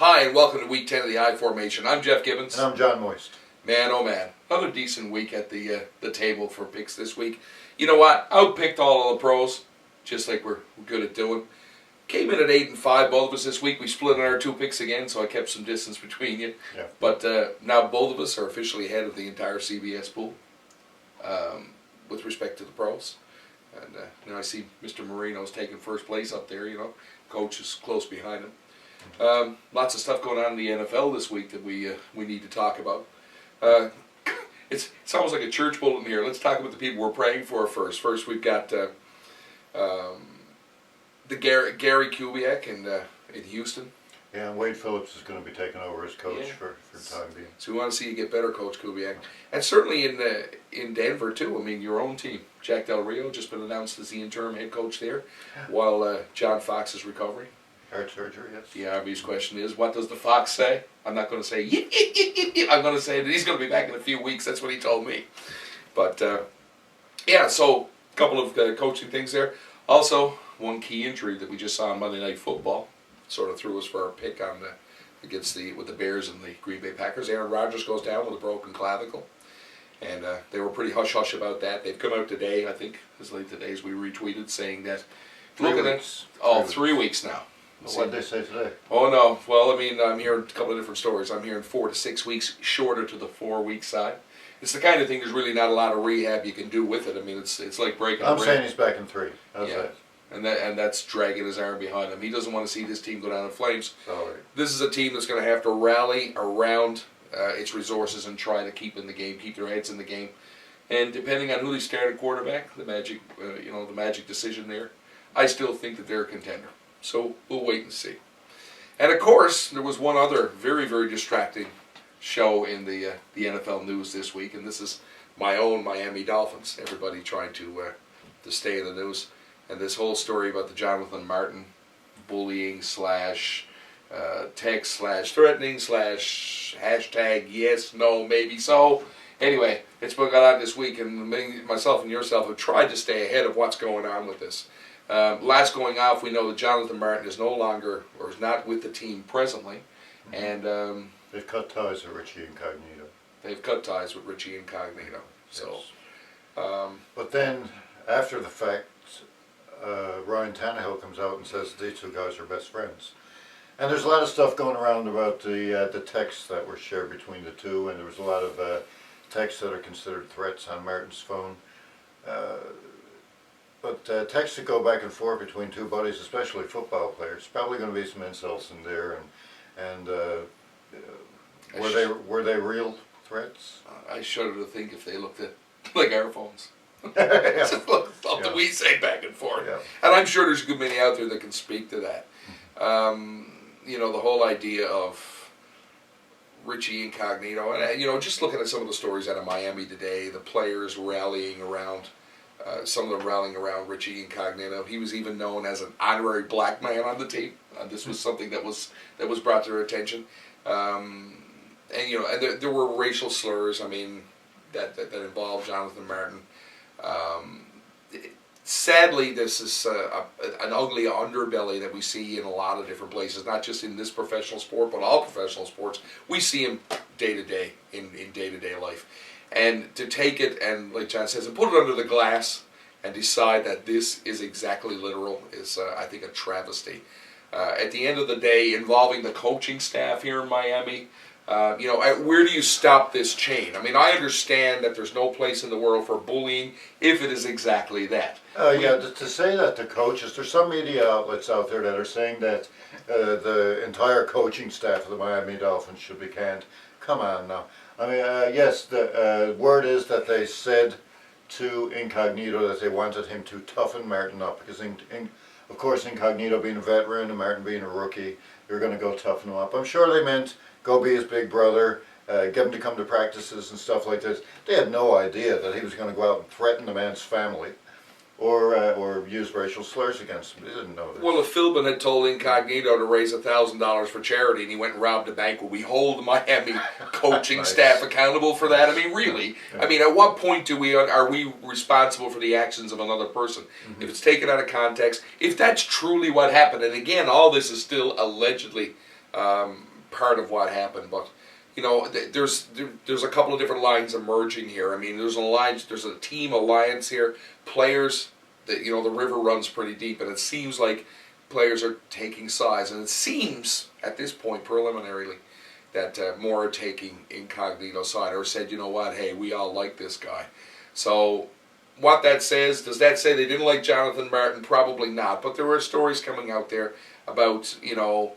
Hi, and welcome to Week 10 of the I Formation. I'm Jeff Gibbons. And I'm John Moist. Man, oh man. Another decent week at the table for picks this week. You know what? Outpicked all of the pros, just like we're good at doing. Came in at 8 and 5, both of us this week. We split on our two picks again, so I kept some distance between you. Yeah. But now both of us are officially ahead of the entire CBS pool with respect to the pros. And now I see Mr. Marino's taking first place up there, Coach is close behind him. Lots of stuff going on in the NFL this week that we need to talk about. It's almost like a church bulletin here. Let's talk about the people we're praying for first. First, we've got the Gary Kubiak in Houston. Yeah, and Wade Phillips is going to be taking over as coach for the time being. So we want to see you get better, Coach Kubiak. And certainly in Denver, too. I mean, your own team. Jack Del Rio just been announced as the interim head coach there while John Fox is recovering. Heart surgery, yes. The obvious question is, what does the Fox say? I'm not going to say, I'm going to say that he's going to be back in a few weeks. That's what he told me. But, so a couple of coaching things there. Also, one key injury that we just saw on Monday Night Football sort of threw us for our pick on with the Bears and the Green Bay Packers. Aaron Rodgers goes down with a broken clavicle. And they were pretty hush-hush about that. They've come out today, I think, as late today as we retweeted, saying that... 3 weeks. 3 weeks now. What did they say today? Oh, no. Well, I mean, I'm hearing a couple of different stories. I'm hearing 4 to 6 weeks shorter to the 4-week side. It's the kind of thing there's really not a lot of rehab you can do with it. I mean, it's like breaking I'm saying he's back in 3. How's that? And that's dragging his arm behind him. He doesn't want to see this team go down in flames. Sorry. This is a team that's going to have to rally around its resources and try to keep in the game, keep their heads in the game. And depending on who they start at quarterback, the magic decision there, I still think that they're a contender. So we'll wait and see. And of course, there was one other very, very distracting show in the NFL news this week, and this is my own Miami Dolphins. Everybody trying to stay in the news, and this whole story about the Jonathan Martin bullying / text / threatening / hashtag yes, no, maybe so. Anyway, it's been going on this week, and myself and yourself have tried to stay ahead of what's going on with this. Last going off, we know that Jonathan Martin is no longer, or is not with the team presently, and they've cut ties with Richie Incognito. They've cut ties with Richie Incognito. So, yes. But then after the fact, Ryan Tannehill comes out and says these two guys are best friends, and there's a lot of stuff going around about the texts that were shared between the two, and there was a lot of texts that are considered threats on Martin's phone. But texts that go back and forth between two buddies, especially football players, probably going to be some insults in there. And were they real threats? I shudder to think if they looked like our phones. Yeah. Stuff that we say back and forth. Yeah. And I'm sure there's a good many out there that can speak to that. The whole idea of Richie Incognito, and just looking at some of the stories out of Miami today, the players rallying around. Some of them rallying around Richie Incognito. He was even known as an honorary black man on the team. This was something that was brought to their attention. And there were racial slurs. I mean, that involved Jonathan Martin. Sadly, this is an ugly underbelly that we see in a lot of different places, not just in this professional sport, but all professional sports. We see him day to day in day-to-day life. And to take it and, like John says, and put it under the glass and decide that this is exactly literal is, I think, a travesty. At the end of the day, involving the coaching staff here in Miami, where do you stop this chain? I mean, I understand that there's no place in the world for bullying if it is exactly that. To say that to coaches, there's some media outlets out there that are saying that the entire coaching staff of the Miami Dolphins should be canned. Come on now. I mean, yes, the word is that they said to Incognito that they wanted him to toughen Martin up because, of course, Incognito being a veteran and Martin being a rookie, they're going to go toughen him up. I'm sure they meant go be his big brother, get him to come to practices and stuff like this. They had no idea that he was going to go out and threaten the man's family or use racial slurs against him. They didn't know this. Well, if Philbin had told Incognito to raise $1,000 for charity and he went and robbed a bank, will we hold the Miami coaching staff accountable for that? I mean, really? Yeah. I mean, at what point are we responsible for the actions of another person? Mm-hmm. If it's taken out of context, if that's truly what happened, and again, all this is still allegedly part of what happened, but you know, there's a couple of different lines emerging here. I mean, there's an alliance, there's a team alliance here. Players, that you know, the river runs pretty deep, and it seems like players are taking sides, and it seems at this point, preliminarily, that more are taking Incognito side, or said, you know what, hey, we all like this guy. So, what that says, does that say they didn't like Jonathan Martin? Probably not, but there were stories coming out there about, you know,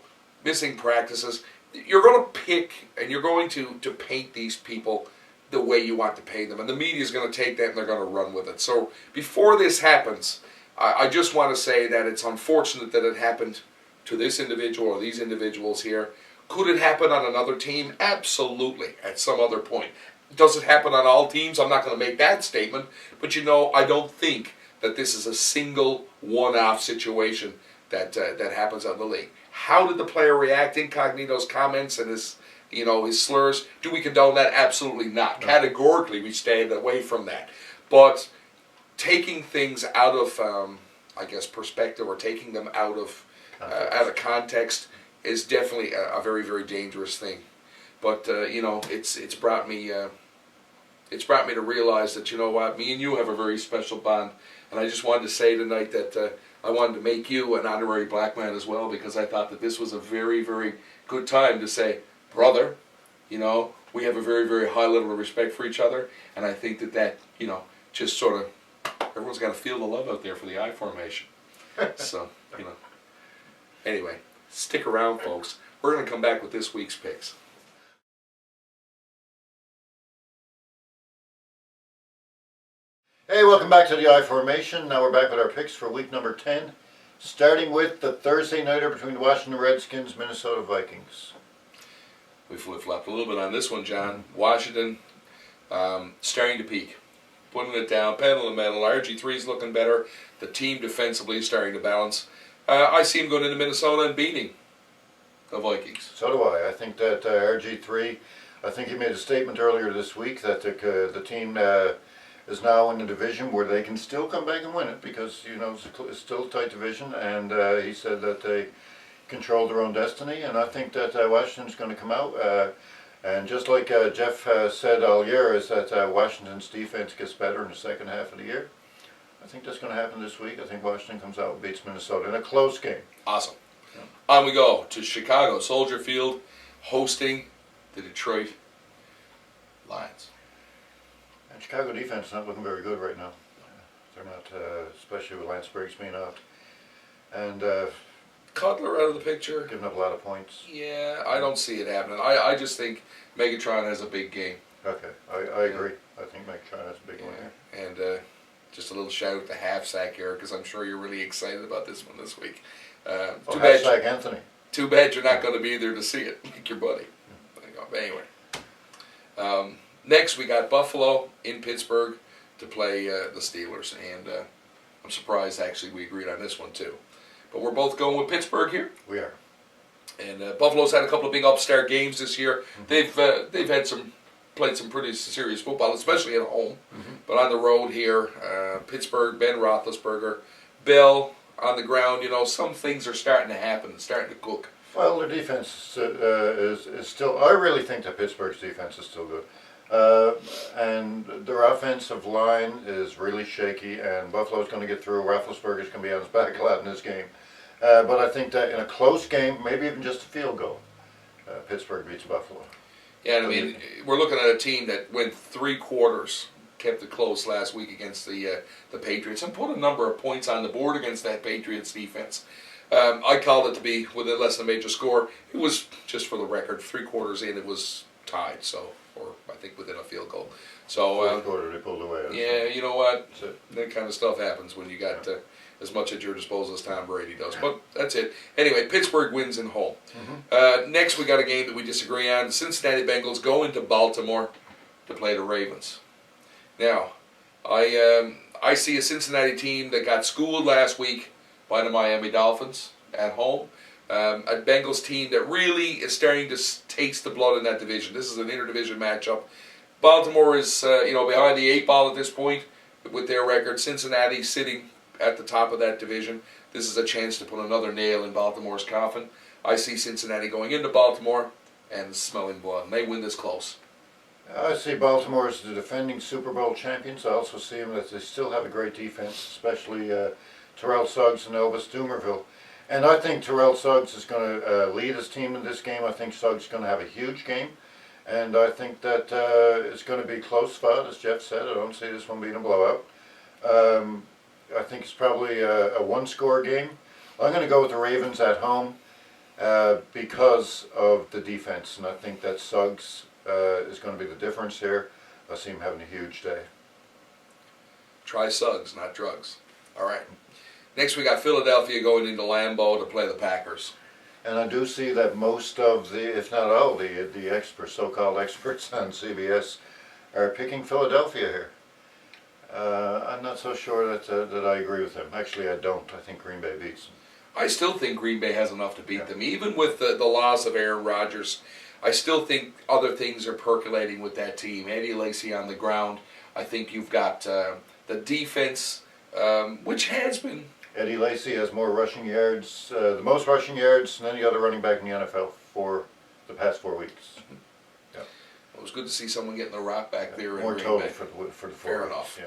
missing practices. You're going to pick and you're going to paint these people the way you want to paint them. And the media is going to take that and they're going to run with it. So before this happens, I just want to say that it's unfortunate that it happened to this individual or these individuals here. Could it happen on another team? Absolutely, at some other point. Does it happen on all teams? I'm not going to make that statement. But you know, I don't think that this is a single one-off situation that happens on the league. How did the player react? Incognito's comments and his, you know, his slurs. Do we condone that? Absolutely not. No. Categorically, we stand away from that. But taking things out of, I guess, perspective, or taking them out of context is definitely a very, very dangerous thing. But you know, it's brought me to realize that, you know what, me and you have a very special bond, and I just wanted to say tonight that. I wanted to make you an honorary black man as well, because I thought that this was a very, very good time to say, brother, you know, we have a very, very high level of respect for each other, and I think that, you know, just sort of, everyone's got to feel the love out there for the I formation. So, you know, anyway, stick around, folks. We're going to come back with this week's picks. Hey, welcome back to the I Formation. Now we're back with our picks for week number 10, starting with the Thursday nighter between the Washington Redskins, Minnesota Vikings. We flip-flopped a little bit on this one, John. Washington starting to peak, putting it down, pedal to metal. RG3's looking better. The team defensively is starting to balance. I see him going into Minnesota and beating the Vikings. So do I. I think that RG3, I think he made a statement earlier this week that the team is now in a division where they can still come back and win it, because, you know, it's still a tight division, and he said that they control their own destiny, and I think that Washington's going to come out, and just like Jeff said all year, is that Washington's defense gets better in the second half of the year. I think that's going to happen this week. I think Washington comes out and beats Minnesota in a close game. Awesome. Yeah. On we go to Chicago, Soldier Field, hosting the Detroit Lions. And Chicago defense is not looking very good right now. They're not, especially with Lance Briggs being out. And Cutler out of the picture. Giving up a lot of points. Yeah, I don't see it happening. I just think Megatron has a big game. Okay, I agree. I think Megatron has a big one here. And just a little shout out to Half Sack here, because I'm sure you're really excited about this one this week. Half Sack Anthony. Too bad you're not going to be there to see it, like your buddy. Anyway. Next, we got Buffalo in Pittsburgh to play the Steelers, and I'm surprised actually we agreed on this one too. But we're both going with Pittsburgh here. We are. And Buffalo's had a couple of big upstart games this year. Mm-hmm. They've had played some pretty serious football, especially at home. Mm-hmm. But on the road here, Pittsburgh, Ben Roethlisberger, Bell on the ground. You know, some things are starting to happen, starting to cook. Well, their defense is still. I really think that Pittsburgh's defense is still good. And their offensive line is really shaky, and Buffalo's going to get through. Roethlisberger's going to be on his back a lot in this game. But I think that in a close game, maybe even just a field goal, Pittsburgh beats Buffalo. Yeah, and I mean, we're looking at a team that went 3 quarters, kept it close last week against the Patriots, and put a number of points on the board against that Patriots defense. I called it to be within less than a major score. It was, just for the record, 3 quarters in, it was tied, so, or I think within a field goal. So fourth quarter they pulled away. Yeah, you know what? That kind of stuff happens when you got as much at your disposal as Tom Brady does. But that's it. Anyway, Pittsburgh wins in home. Mm-hmm. Next, we got a game that we disagree on. The Cincinnati Bengals go into Baltimore to play the Ravens. Now, I see a Cincinnati team that got schooled last week by the Miami Dolphins at home. A Bengals team that really is starting to taste the blood in that division. This is an interdivision matchup. Baltimore is behind the 8 ball at this point with their record. Cincinnati sitting at the top of that division. This is a chance to put another nail in Baltimore's coffin. I see Cincinnati going into Baltimore, and smelling blood. And they win this close. I see Baltimore as the defending Super Bowl champions. I also see them that they still have a great defense, especially Terrell Suggs and Elvis Dumerville. And I think Terrell Suggs is going to lead his team in this game. I think Suggs is going to have a huge game. And I think that it's going to be close fought, as Jeff said. I don't see this one being a blowout. I think it's probably a one-score game. I'm going to go with the Ravens at home because of the defense. And I think that Suggs is going to be the difference here. I see him having a huge day. Try Suggs, not drugs. All right. Next, we got Philadelphia going into Lambeau to play the Packers. And I do see that most of the, if not all, the experts, so-called experts on CBS, are picking Philadelphia here. I'm not so sure that I agree with them. Actually, I don't. I think Green Bay beats them. I still think Green Bay has enough to beat them. Even with the loss of Aaron Rodgers, I still think other things are percolating with that team. Eddie Lacy on the ground. I think you've got the defense, which has been... Eddie Lacy has more rushing yards, the most rushing yards than any other running back in the NFL for the past 4 weeks. Yeah. It was good to see someone getting the rock back there. More in total Green Bay. for the 4 Fair weeks. enough.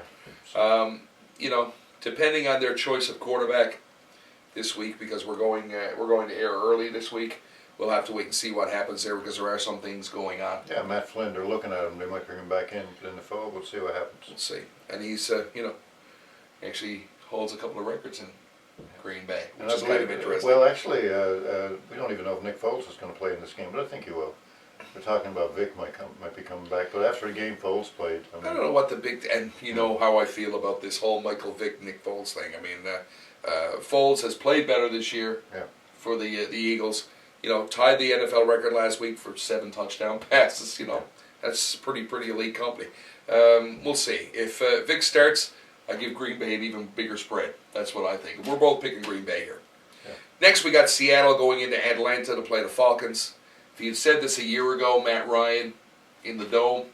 Yeah. You know, depending on their choice of quarterback this week, because we're going to air early this week, we'll have to wait and see what happens there because there are some things going on. Yeah, Matt Flynn, they're looking at him. They might bring him back in the fall. We'll see what happens. We'll see. And he's, actually holds a couple of records in Green Bay, which is kind of interesting. Well, actually, we don't even know if Nick Foles is going to play in this game, but I think he will. We're talking about Vic might be coming back, but after the game Foles played, I don't know what the big and you know how I feel about this whole Michael Vick Nick Foles thing. I mean, Foles has played better this year for the Eagles. You know, tied the NFL record last week for 7 touchdown passes. You know, that's pretty elite company. We'll see if Vic starts. I give Green Bay an even bigger spread. That's what I think. We're both picking Green Bay here. Yeah. Next, we got Seattle going into Atlanta to play the Falcons. If you'd said this a year ago, Matt Ryan in the Dome,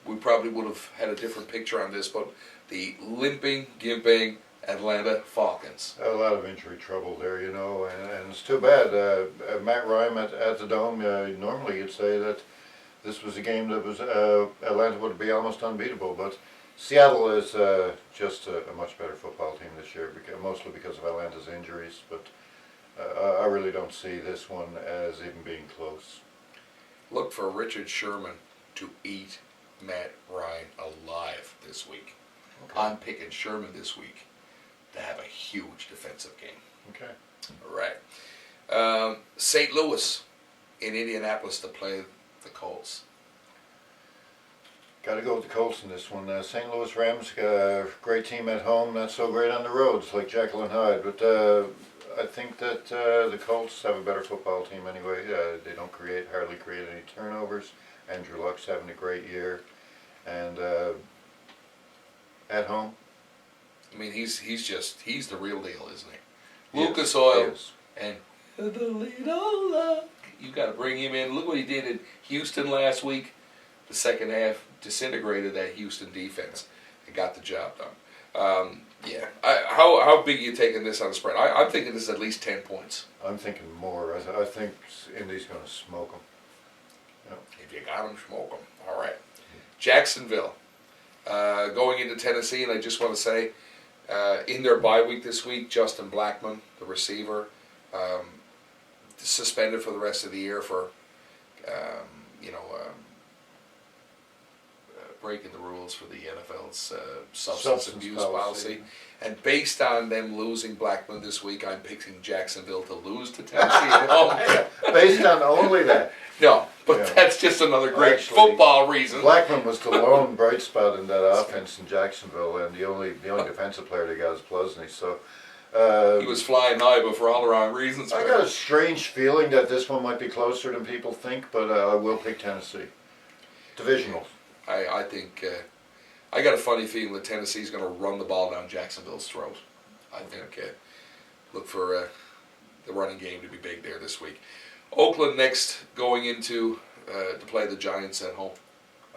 we probably would have had a different picture on this, but the limping, gimping Atlanta Falcons. A lot of injury trouble there, you know, and it's too bad. Matt Ryan at the Dome, normally you'd say that this was a game that was Atlanta would be almost unbeatable, but Seattle is just a much better football team this year, mostly because of Atlanta's injuries, but I really don't see this one as even being close. Look for Richard Sherman to eat Matt Ryan alive this week. Okay. I'm picking Sherman this week to have a huge defensive game. Okay. All right. St. Louis in Indianapolis to play the Colts. Got to go with the Colts in this one. St. Louis Rams, great team at home, not so great on the roads like Jekyll and Hyde. But I think that the Colts have a better football team anyway. They don't hardly create any turnovers. Andrew Luck's having a great year, and at home. I mean, he's the real deal, isn't he? Yes, Lucas Oil he is. and the little luck. You got to bring him in. Look what he did in Houston last week. The second half disintegrated that Houston defense and got the job done. How big are you taking this on the spread? I'm thinking this is at least 10 points. I'm thinking more. I think Indy's going to smoke them. If you got them, smoke them. All right. Jacksonville going into Tennessee, and I just want to say, in their bye week this week, Justin Blackmon, the receiver, suspended for the rest of the year for, breaking the rules for the NFL's substance abuse policy. And based on them losing Blackmon this week, I'm picking Jacksonville to lose to Tennessee at home. Based on only that. No, but that's just another great football reason. Blackmon was the lone bright spot in that offense in Jacksonville, and the only defensive player they got is Plesney. So he was flying high, but for all the wrong reasons. I got a strange feeling that this one might be closer than people think, but I will pick Tennessee. Divisional. I think I got a funny feeling that Tennessee's going to run the ball down Jacksonville's throat. I think look for the running game to be big there this week. Oakland next, going into to play the Giants at home.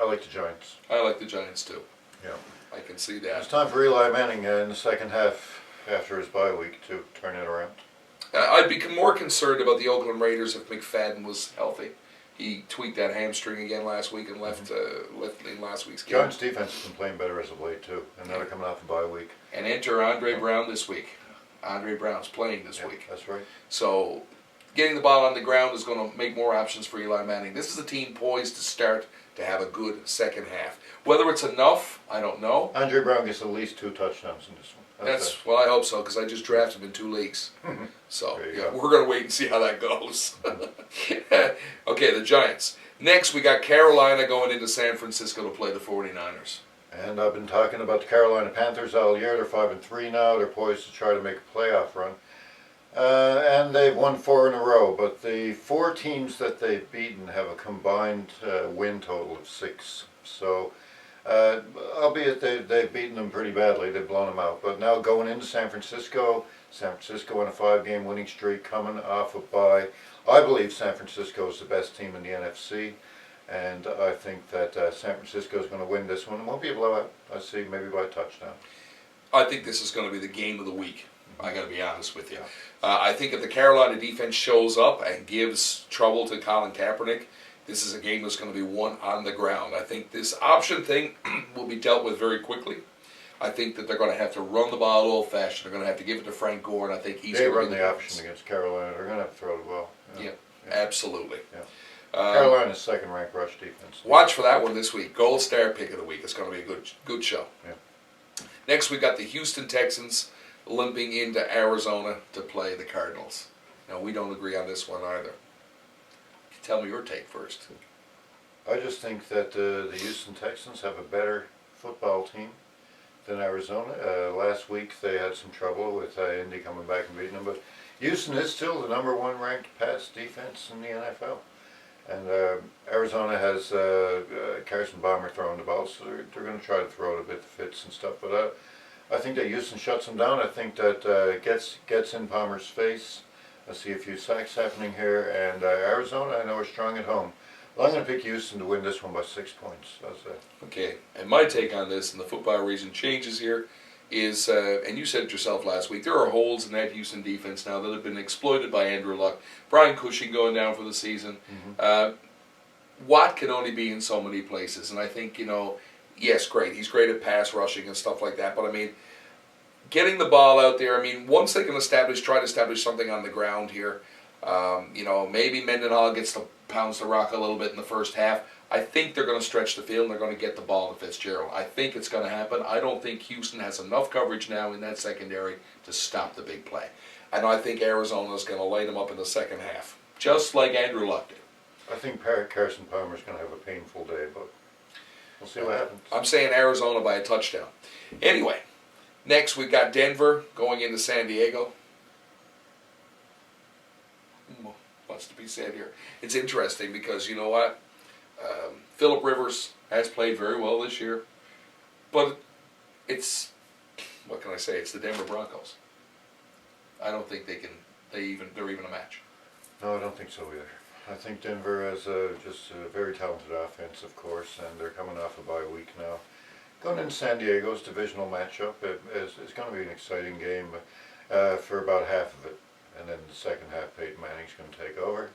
I like the Giants. I like the Giants too. Yeah. I can see that. It's time for Eli Manning in the second half after his bye week to turn it around. I'd be more concerned about the Oakland Raiders if McFadden was healthy. He tweaked that hamstring again last week and left in last week's game. Giants defense has been playing better as of late too, and now they're coming off a bye week. And enter Andre Brown this week. Andre Brown's playing this Yeah, week. that's right. So getting the ball on the ground is going to make more options for Eli Manning. This is a team poised to start to have a good second half. Whether it's enough, I don't know. Andre Brown gets at least 2 touchdowns in this one. That's well, I hope so, because I just drafted him in 2 leagues. So There you yeah, go. we're going to wait and see how that goes. Okay, the Giants. Next, we got Carolina going into San Francisco to play the 49ers. And I've been talking about the Carolina Panthers all year. They're 5-3 now. They're poised to try to make a playoff run. And they've won 4 in a row. But the 4 teams that they've beaten have a combined win total of 6. So, albeit they've beaten them pretty badly, they've blown them out. But now going into San Francisco on a 5-game winning streak, coming off a bye. I believe San Francisco is the best team in the NFC. And I think that San Francisco is going to win this one. It won't be a blowout. I see, maybe by a touchdown. I think this is going to be the game of the week. I got to be honest with you. I think if the Carolina defense shows up and gives trouble to Colin Kaepernick, this is a game that's going to be won on the ground. I think this option thing will be dealt with very quickly. I think that they're going to have to run the ball old-fashioned. They're going to have to give it to Frank Gore, and I think he's They going to run be the option against Carolina. They're going to have to throw the ball. Yeah, absolutely. Yeah. Carolina's second-ranked rush defense. Watch for that one this week. Gold Star pick of the week. It's going to be a good show. Yeah. Next, we got the Houston Texans limping into Arizona to play the Cardinals. Now, we don't agree on this one either. Tell me your take first. I just think that the Houston Texans have a better football team than Arizona. Last week they had some trouble with Indy coming back and beating them, but Houston is still the #1 ranked pass defense in the NFL. And Arizona has Carson Palmer throwing the ball, so they're going to try to throw it a bit to Fitz and stuff. But I think that Houston shuts them down. I think that gets in Palmer's face. I see a few sacks happening here. And Arizona, I know, are strong at home. Well, I'm going to pick Houston to win this one by 6 points. How's that? Okay, and my take on this, and the football reason changes here, is, and you said it yourself last week, there are holes in that Houston defense now that have been exploited by Andrew Luck. Brian Cushing going down for the season. Watt can only be in so many places, and I think, yes, great. He's great at pass rushing and stuff like that, but I mean, getting the ball out there, I mean, once they can try to establish something on the ground here, maybe Mendenhall gets to pounds the rock a little bit in the first half. I think they're going to stretch the field and they're going to get the ball to Fitzgerald. I think it's going to happen. I don't think Houston has enough coverage now in that secondary to stop the big play. And I think Arizona's going to light them up in the second half, just like Andrew Luck did. I think Carson Palmer's going to have a painful day, but we'll see what happens. I'm saying Arizona by a touchdown. Anyway, next we've got Denver going into San Diego. What's to be said here? It's interesting because you know what? Phillip Rivers has played very well this year, but what can I say? It's the Denver Broncos. I don't think they're even a match. No, I don't think so either. I think Denver has just a very talented offense, of course, and they're coming off a bye week now. Going into San Diego's divisional matchup, it's going to be an exciting game for about half of it. And then the second half, Peyton Manning's going to take over.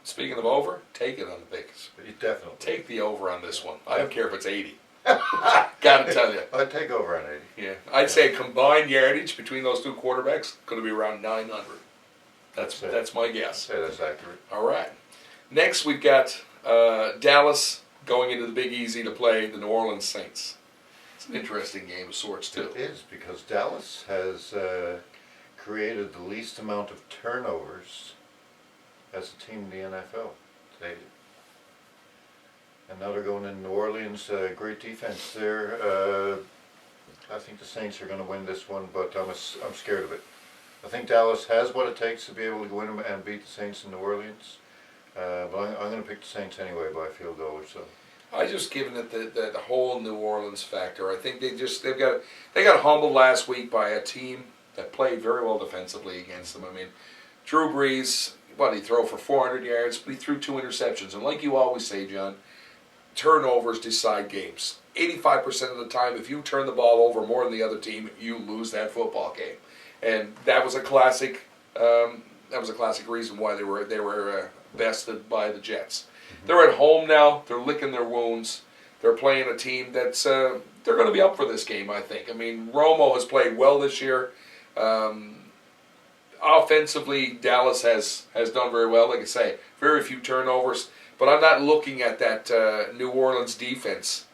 Speaking of over, take it on the picks. Definitely. Take the over on this one. I don't care if it's 80. Gotta tell you. I'd take over on 80. Yeah. I'd say combined yardage between those two quarterbacks going to be around 900. That's my guess. I'd say that's accurate. All right. Next, we've got Dallas going into the Big Easy to play the New Orleans Saints. It's an interesting game of sorts, too. It is, because Dallas has created the least amount of turnovers as a team in the NFL. And now they're going in New Orleans. Great defense there. I think the Saints are going to win this one, but I'm scared of it. I think Dallas has what it takes to be able to win them and beat the Saints in New Orleans. But I'm going to pick the Saints anyway by a field goal or so. I just given it the whole New Orleans factor. I think they got humbled last week by a team that played very well defensively against them. I mean, Drew Brees, what did he throw for 400 yards? But he threw 2 interceptions. And like you always say, John, turnovers decide games. 85% of the time, if you turn the ball over more than the other team, you lose that football game. And that was a classic. That was a classic reason why they were bested by the Jets. They're at home now. They're licking their wounds. They're playing a team that's they're going to be up for this game, I think. I mean, Romo has played well this year. Offensively, Dallas has done very well. Like I say, very few turnovers. But I'm not looking at that New Orleans defense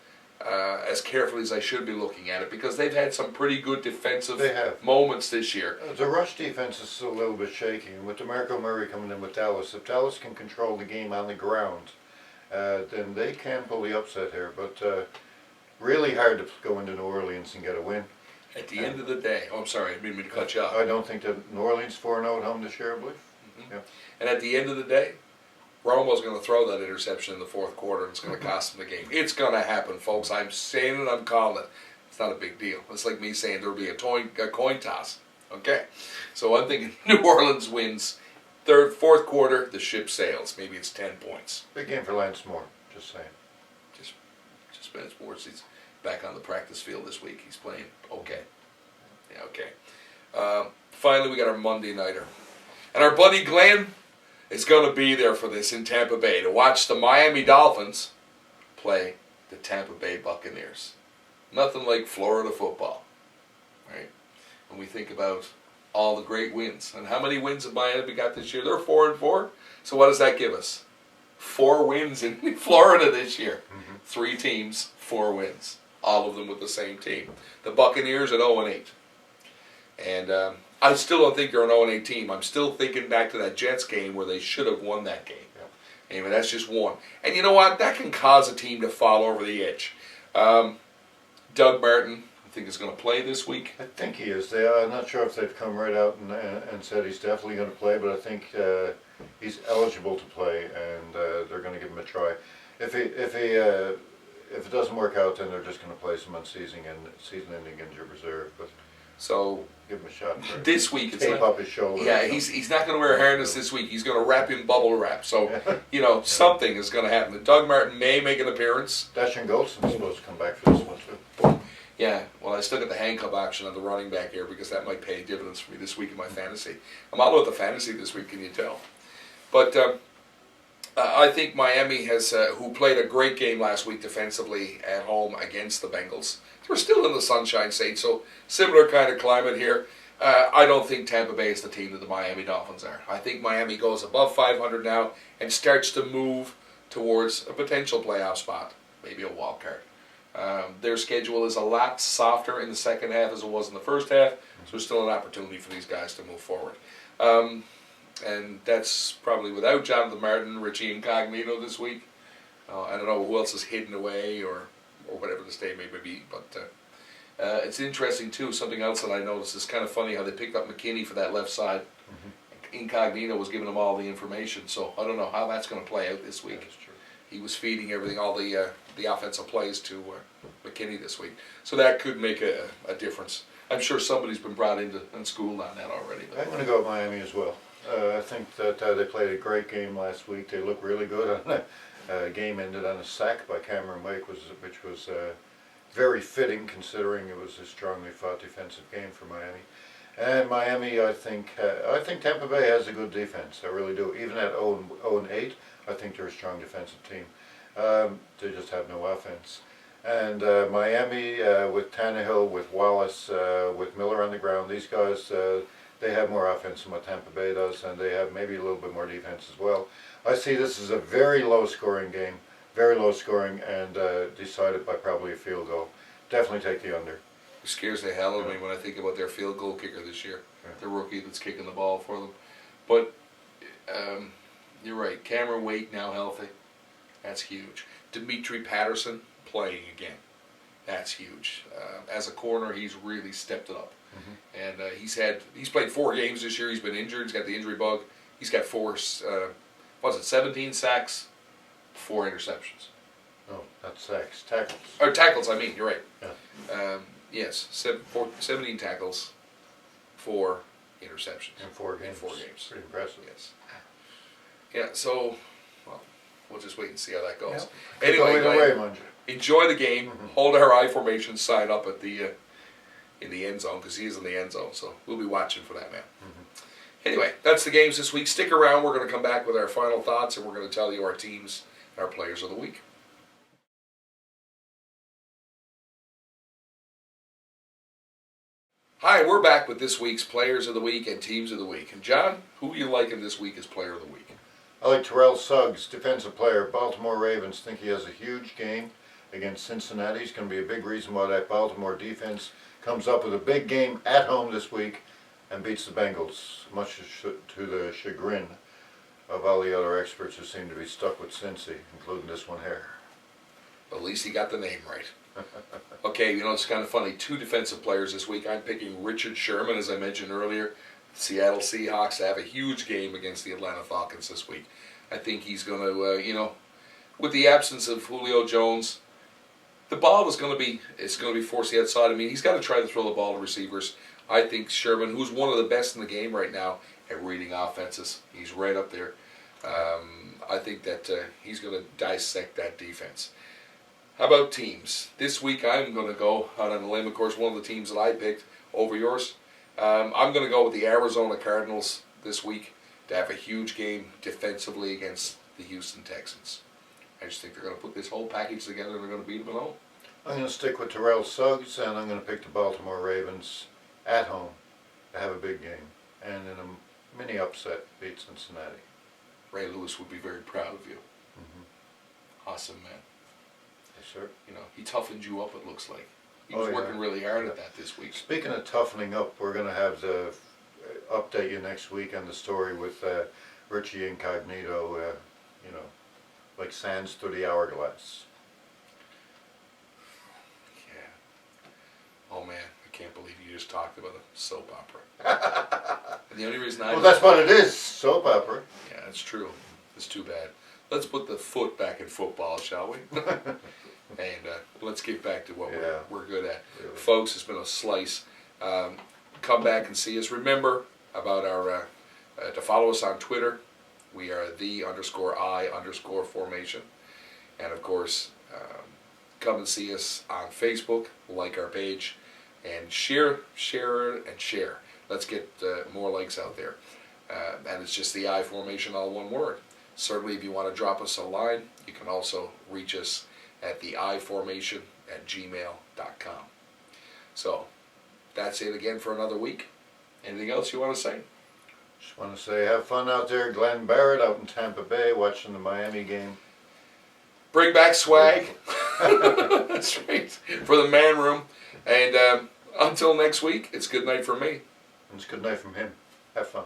as carefully as I should be looking at it, because they've had some pretty good defensive moments this year. The rush defense is still a little bit shaky, and with DeMarco Murray coming in with Dallas, if Dallas can control the game on the ground, then they can pull the upset here. But really hard to go into New Orleans and get a win. At the end of the day, I'm sorry, I didn't mean to cut you off. I don't think that New Orleans 4-0 at home this year, I believe. Mm-hmm. Yeah. And at the end of the day, Romo's going to throw that interception in the fourth quarter, and it's going to cost him the game. It's going to happen, folks. I'm saying it, I'm calling it. It's not a big deal. It's like me saying there'll be a coin toss. Okay? So I'm thinking New Orleans wins. Fourth quarter, the ship sails. Maybe it's 10 points. Big game for Lance Moore, just saying. Just Lance Moore. He's back on the practice field this week. He's playing okay. Yeah, okay. Finally, we got our Monday nighter. And our buddy Glenn is going to be there for this in Tampa Bay to watch the Miami Dolphins play the Tampa Bay Buccaneers. Nothing like Florida football, right? When we think about all the great wins. And how many wins have Miami got this year? They're 4-4. So what does that give us? 4 wins in Florida this year. 3 teams, 4 wins. All of them with the same team. The Buccaneers at 0-8. And I still don't think they're an 0-8 team. I'm still thinking back to that Jets game where they should have won that game. Yeah. Anyway, that's just one. And you know what? That can cause a team to fall over the edge. Doug Martin, I think, is going to play this week. I think he is. I'm not sure if they've come right out and said he's definitely going to play, but I think he's eligible to play, and they're going to give him a try. If it doesn't work out, then they're just going to place him on season-ending injured reserve. But so give him a shot. This week, it's tape up his shoulder. Yeah, he's not going to wear a harness this week. He's going to wrap in bubble wrap. So something is going to happen. Doug Martin may make an appearance. Dashon Goldson's supposed to come back for this one too. Yeah, well, I still got the handcuff action on the running back here because that might pay dividends for me this week in my fantasy. I'm all about the fantasy this week, can you tell? But I think Miami has, who played a great game last week defensively at home against the Bengals. We're still in the Sunshine State, so similar kind of climate here. I don't think Tampa Bay is the team that the Miami Dolphins are. I think Miami goes above 500 now and starts to move towards a potential playoff spot, maybe a wild card. Their schedule is a lot softer in the second half as it was in the first half, so there's still an opportunity for these guys to move forward. And that's probably without Jonathan Martin, Richie Incognito this week. I don't know who else is hidden away or whatever the state may be, but it's interesting too. Something else that I noticed is kind of funny how they picked up McKinney for that left side. Incognito was giving them all the information, so I don't know how that's going to play out this week. That's true. He was feeding everything, all the offensive plays to McKinney this week, so that could make a difference. I'm sure somebody's been brought into and schooled on that already. I'm going to go with Miami as well. I think that they played a great game last week. They looked really good. Game ended on a sack by Cameron Wake, which was very fitting considering it was a strongly fought defensive game for Miami. And Miami, I think Tampa Bay has a good defense. I really do. Even at 0-8, I think they're a strong defensive team. They just have no offense. And Miami, with Tannehill, with Wallace, with Miller on the ground, these guys, they have more offense than what Tampa Bay does, and they have maybe a little bit more defense as well. I see this as a very low-scoring game, very low-scoring, and decided by probably a field goal. Definitely take the under. It scares the hell out of me when I think about their field goal kicker this year, the rookie that's kicking the ball for them. But you're right, Cameron Wake now healthy. That's huge. Dimitri Patterson playing again. That's huge. As a corner, he's really stepped it up. And he's played 4 games this year. He's been injured. He's got the injury bug. He's got 17 sacks, 4 interceptions. Oh, not sacks, tackles. Or tackles, I mean, you're right. Yeah. Yes, 17 tackles, 4 interceptions. In 4 games. In 4 games. Pretty impressive. Yes. Yeah, so, well, we'll just wait and see how that goes. Yeah. Anyway, enjoy the game. Hold our I formation sign up at the in the end zone, because he is in the end zone, so we'll be watching for that, man. Anyway, that's the games this week. Stick around. We're going to come back with our final thoughts, and we're going to tell you our teams, our players of the week. Hi, we're back with this week's Players of the Week and Teams of the Week. And John, who are you liking this week as Player of the Week? I like Terrell Suggs, defensive player. Baltimore Ravens think he has a huge game against Cincinnati. He's going to be a big reason why that Baltimore defense comes up with a big game at home this week and beats the Bengals, much to the chagrin of all the other experts who seem to be stuck with Cincy, including this one here. At least he got the name right. Okay, it's kind of funny. 2 defensive players this week. I'm picking Richard Sherman, as I mentioned earlier. Seattle Seahawks have a huge game against the Atlanta Falcons this week. I think he's going to, with the absence of Julio Jones, the ball is going to be forced outside. I mean, he's got to try to throw the ball to receivers. I think Sherman, who's one of the best in the game right now at reading offenses, he's right up there. I think that he's going to dissect that defense. How about teams? This week I'm going to go out on a limb. Of course, one of the teams that I picked over yours. I'm going to go with the Arizona Cardinals this week to have a huge game defensively against the Houston Texans. I just think they're going to put this whole package together and they're going to beat them at home. I'm going to stick with Terrell Suggs, and I'm going to pick the Baltimore Ravens at home to have a big game and in a mini upset beat Cincinnati. Ray Lewis would be very proud of you. Awesome, man. Yes, sir. He toughened you up, it looks like. He was working really hard at that this week. Speaking of toughening up, we're going to have the update you next week on the story with Richie Incognito, like sands through the hourglass. Yeah. Oh, man, I can't believe you just talked about a soap opera. And the only reason I... Well, that's what it is, soap opera. Yeah, that's true. It's too bad. Let's put the foot back in football, shall we? And let's get back to what we're good at. Really. Folks, it's been a slice. Come back and see us. Remember about our to follow us on Twitter. We are _I_formation. And of course, come and see us on Facebook, like our page, and share. Let's get more likes out there. And it's just the I formation, all one word. Certainly, if you want to drop us a line, you can also reach us at the iformation@gmail.com. So, that's it again for another week. Anything else you want to say? Just want to say have fun out there. Glenn Barrett out in Tampa Bay watching the Miami game. Bring back swag. That's right. For the man room. And until next week, it's good night from me. And it's good night from him. Have fun.